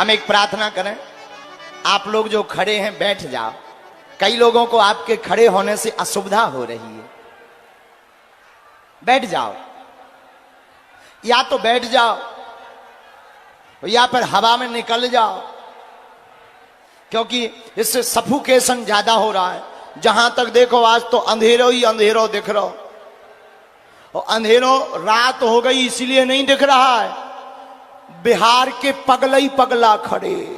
हम एक प्रार्थना करें। आप लोग जो खड़े हैं बैठ जाओ। कई लोगों को आपके खड़े होने से असुविधा हो रही है। बैठ जाओ, या तो बैठ जाओ या फिर हवा में निकल जाओ, क्योंकि इससे सफोकेशन ज्यादा हो रहा है। जहां तक देखो आज तो अंधेरो ही अंधेरो दिख रहा हो, और अंधेरो रात हो गई इसलिए नहीं दिख रहा है। बिहार के पगला ही पगला खड़े,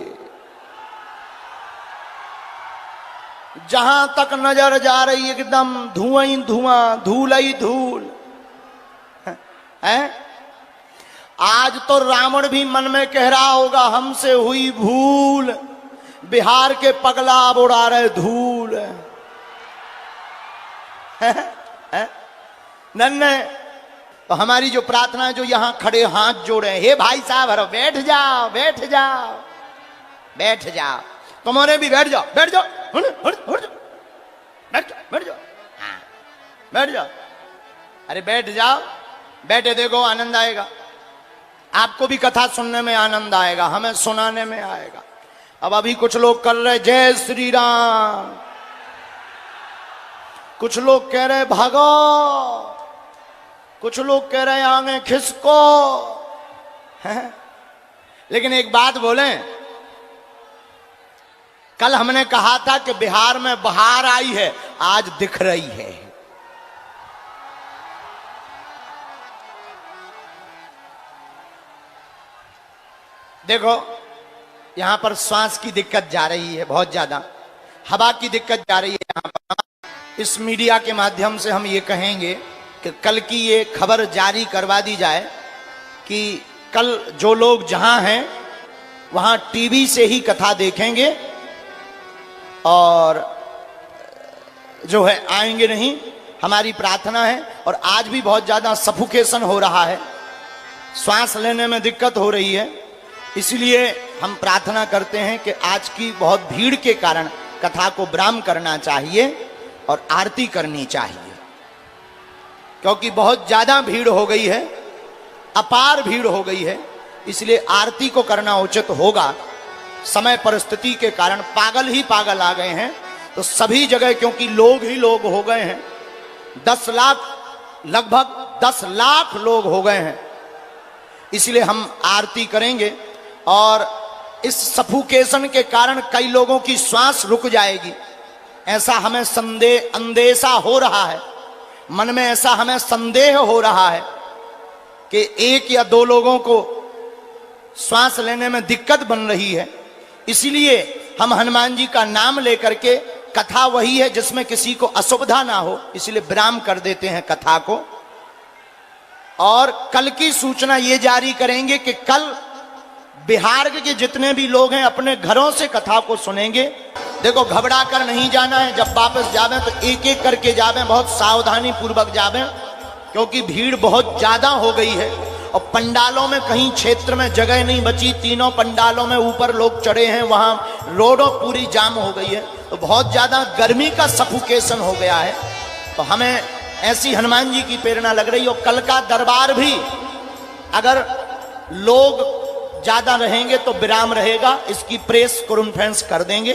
जहां तक नजर जा रही एकदम धुआं ही धुआं, धूल ही धूल है। आज तो रावण भी मन में कह रहा होगा हमसे हुई भूल, बिहार के पगला अब उड़ा रहे धूल है? नन्हे तो हमारी जो प्रार्थना है, जो यहां खड़े हाथ जोड़े, हे भाई साहब हरो बैठ जाओ बैठ जाओ बैठ जाओ। तुम्हारे भी बैठ जाओ बैठ जाओ बैठ जाओ बैठ जाओ, हाँ बैठ जाओ। अरे बैठ जाओ, बैठे देखो आनंद आएगा। आपको भी कथा सुनने में आनंद आएगा, हमें सुनाने में आएगा। अब अभी कुछ लोग कर रहे जय श्री राम, कुछ लोग कह रहे भागो, कुछ लोग कह रहे आगे खिसको है। लेकिन एक बात बोले, कल हमने कहा था कि बिहार में बहार आई है, आज दिख रही है। देखो यहां पर श्वास की दिक्कत जा रही है, बहुत ज्यादा हवा की दिक्कत जा रही है। यहां पर इस मीडिया के माध्यम से हम ये कहेंगे कि कल की ये खबर जारी करवा दी जाए कि कल जो लोग जहां हैं वहां टीवी से ही कथा देखेंगे और जो है आएंगे नहीं। हमारी प्रार्थना है। और आज भी बहुत ज्यादा सफोकेशन हो रहा है, श्वास लेने में दिक्कत हो रही है, इसलिए हम प्रार्थना करते हैं कि आज की बहुत भीड़ के कारण कथा को विराम करना चाहिए और आरती करनी चाहिए, क्योंकि बहुत ज्यादा भीड़ हो गई है, अपार भीड़ हो गई है। इसलिए आरती को करना उचित होगा। समय परिस्थिति के कारण पागल ही पागल आ गए हैं, तो सभी जगह क्योंकि लोग ही लोग हो गए हैं, 10 लाख लगभग 10 लाख लोग हो गए हैं, इसलिए हम आरती करेंगे। और इस सफोकेशन के कारण कई लोगों की श्वास रुक जाएगी, ऐसा हमें अंदेशा हो रहा है, मन में ऐसा हमें संदेह हो रहा है कि 1 या 2 लोगों को श्वास लेने में दिक्कत बन रही है। इसीलिए हम हनुमान जी का नाम लेकर के, कथा वही है जिसमें किसी को असुविधा ना हो, इसलिए विराम कर देते हैं कथा को। और कल की सूचना ये जारी करेंगे कि कल बिहार के जितने भी लोग हैं अपने घरों से कथा को सुनेंगे। देखो घबरा कर नहीं जाना है, जब वापस जावे तो एक एक करके जावे, बहुत सावधानी पूर्वक जावे, क्योंकि भीड़ बहुत ज्यादा हो गई है। और पंडालों में कहीं क्षेत्र में जगह नहीं बची, तीनों पंडालों में ऊपर लोग चढ़े हैं, वहां रोडों पूरी जाम हो गई है, तो बहुत ज्यादा गर्मी का सफोकेशन हो गया है। तो हमें ऐसी हनुमान जी की प्रेरणा लग रही। और कल का दरबार भी अगर लोग ज्यादा रहेंगे तो विराम रहेगा, इसकी प्रेस कॉन्फ्रेंस कर देंगे।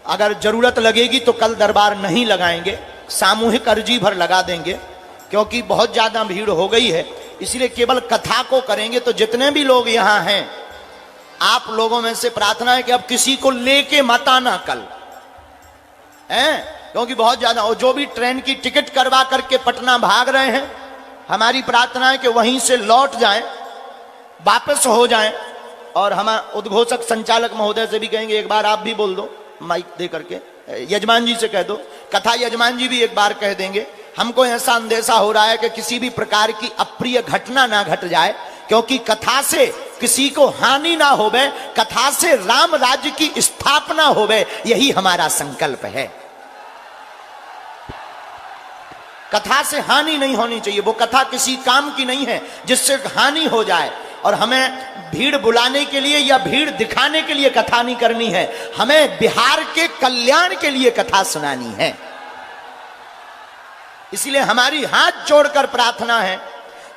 अगर जरूरत लगेगी तो कल दरबार नहीं लगाएंगे, सामूहिक अर्जी भर लगा देंगे, क्योंकि बहुत ज्यादा भीड़ हो गई है, इसलिए केवल कथा को करेंगे। तो जितने भी लोग यहां हैं, आप लोगों में से प्रार्थना है कि अब किसी को लेके मत आना कल हैं, क्योंकि बहुत ज्यादा। और जो भी ट्रेन की टिकट करवा करके पटना भाग रहे हैं, हमारी प्रार्थना है कि वहीं से लौट जाएं, वापस हो जाएं। और हम उद्घोषक संचालक महोदय से भी कहेंगे, एक बार आप भी बोल दो माइक दे करके, यजमान जी से कह दो, कथा यजमान जी भी एक बार कह देंगे। हमको ऐसा अंदेशा हो रहा है कि किसी भी प्रकार की अप्रिय घटना ना घट जाए, क्योंकि कथा से किसी को हानि ना होवे, कथा से राम राज्य की स्थापना होवे, यही हमारा संकल्प है। कथा से हानि नहीं होनी चाहिए, वो कथा किसी काम की नहीं है जिससे हानि हो जाए। और हमें भीड़ बुलाने के लिए या भीड़ दिखाने के लिए कथा नहीं करनी है, हमें बिहार के कल्याण के लिए कथा सुनानी है। इसलिए हमारी हाथ जोड़कर प्रार्थना है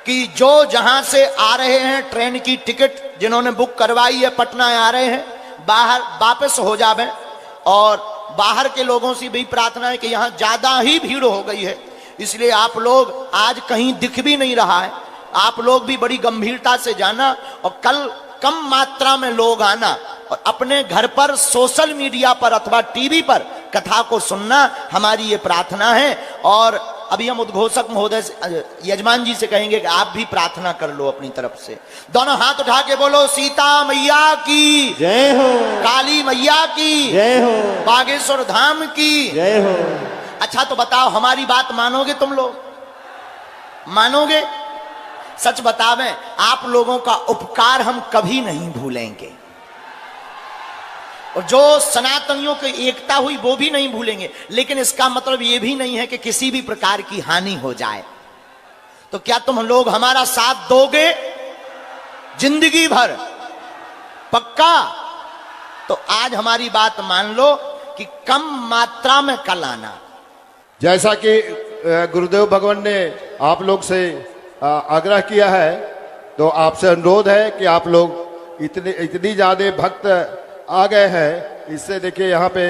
कि जो जहां से आ रहे हैं ट्रेन की टिकट जिन्होंने बुक करवाई है पटना आ रहे हैं, बाहर वापस हो जावे। और बाहर के लोगों से भी प्रार्थना है कि यहां ज्यादा ही भीड़ हो गई है, इसलिए आप लोग आज कहीं दिख भी नहीं रहा है, आप लोग भी बड़ी गंभीरता से जाना और कल कम मात्रा में लोग आना और अपने घर पर सोशल मीडिया पर अथवा टीवी पर कथा को सुनना, हमारी ये प्रार्थना है। और अभी हम उद्घोषक महोदय यजमान जी से कहेंगे कि आप भी प्रार्थना कर लो अपनी तरफ से। दोनों हाथ उठा के बोलो, सीता मैया की जय हो, काली मैया की जय हो, बागेश्वर धाम की जय हो। अच्छा तो बताओ, हमारी बात मानोगे तुम लोग? मानोगे? सच बतावें, आप लोगों का उपकार हम कभी नहीं भूलेंगे और जो सनातनियों की एकता हुई वो भी नहीं भूलेंगे, लेकिन इसका मतलब ये भी नहीं है कि किसी भी प्रकार की हानि हो जाए। तो क्या तुम लोग हमारा साथ दोगे जिंदगी भर? पक्का? तो आज हमारी बात मान लो कि कम मात्रा में कल आना। जैसा कि गुरुदेव भगवान ने आप लोग से आग्रह किया है, तो आपसे अनुरोध है कि आप लोग इतनी ज्यादा भक्त आ गए हैं, इससे देखिए यहाँ पे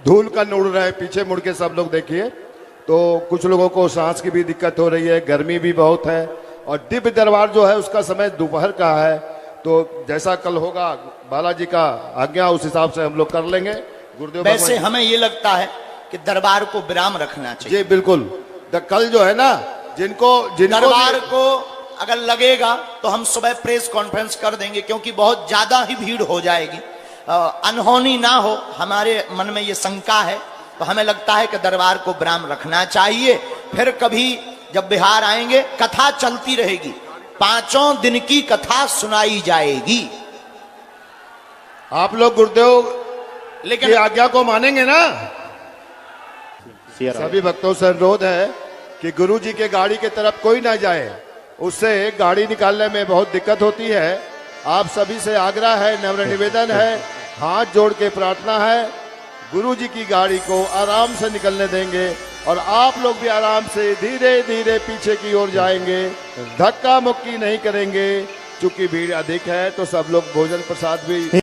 धूल कण उड़ रहा है, पीछे मुड़ के सब लोग देखिए। तो कुछ लोगों को सांस की भी दिक्कत हो रही है, गर्मी भी बहुत है और दिव्य दरबार जो है उसका समय दोपहर का है। तो जैसा कल होगा बालाजी का आज्ञा, उस हिसाब से हम लोग कर लेंगे। गुरुदेव वैसे हमें ये लगता है कि दरबार को विराम रखना चाहिए। जी बिल्कुल। कल जो है ना, जिनको दरबार को अगर लगेगा तो हम सुबह प्रेस कॉन्फ्रेंस कर देंगे, क्योंकि बहुत ज्यादा ही भीड़ हो जाएगी, अनहोनी ना हो, हमारे मन में ये शंका है। तो हमें लगता है कि दरबार को विराम रखना चाहिए। फिर कभी जब बिहार आएंगे कथा चलती रहेगी, 5 दिन की कथा सुनाई जाएगी। आप लोग गुरुदेव लेकिन आज्ञा को मानेंगे ना? सभी भक्तों से अनुरोध है कि गुरु जी के गाड़ी के तरफ कोई ना जाए, उससे गाड़ी निकालने में बहुत दिक्कत होती है। आप सभी से आग्रह है, नम्र निवेदन है, हाथ जोड़ के प्रार्थना है, गुरु जी की गाड़ी को आराम से निकलने देंगे और आप लोग भी आराम से धीरे धीरे पीछे की ओर जाएंगे, धक्का मुक्की नहीं करेंगे। चूंकि भीड़ अधिक है तो सब लोग भोजन प्रसाद भी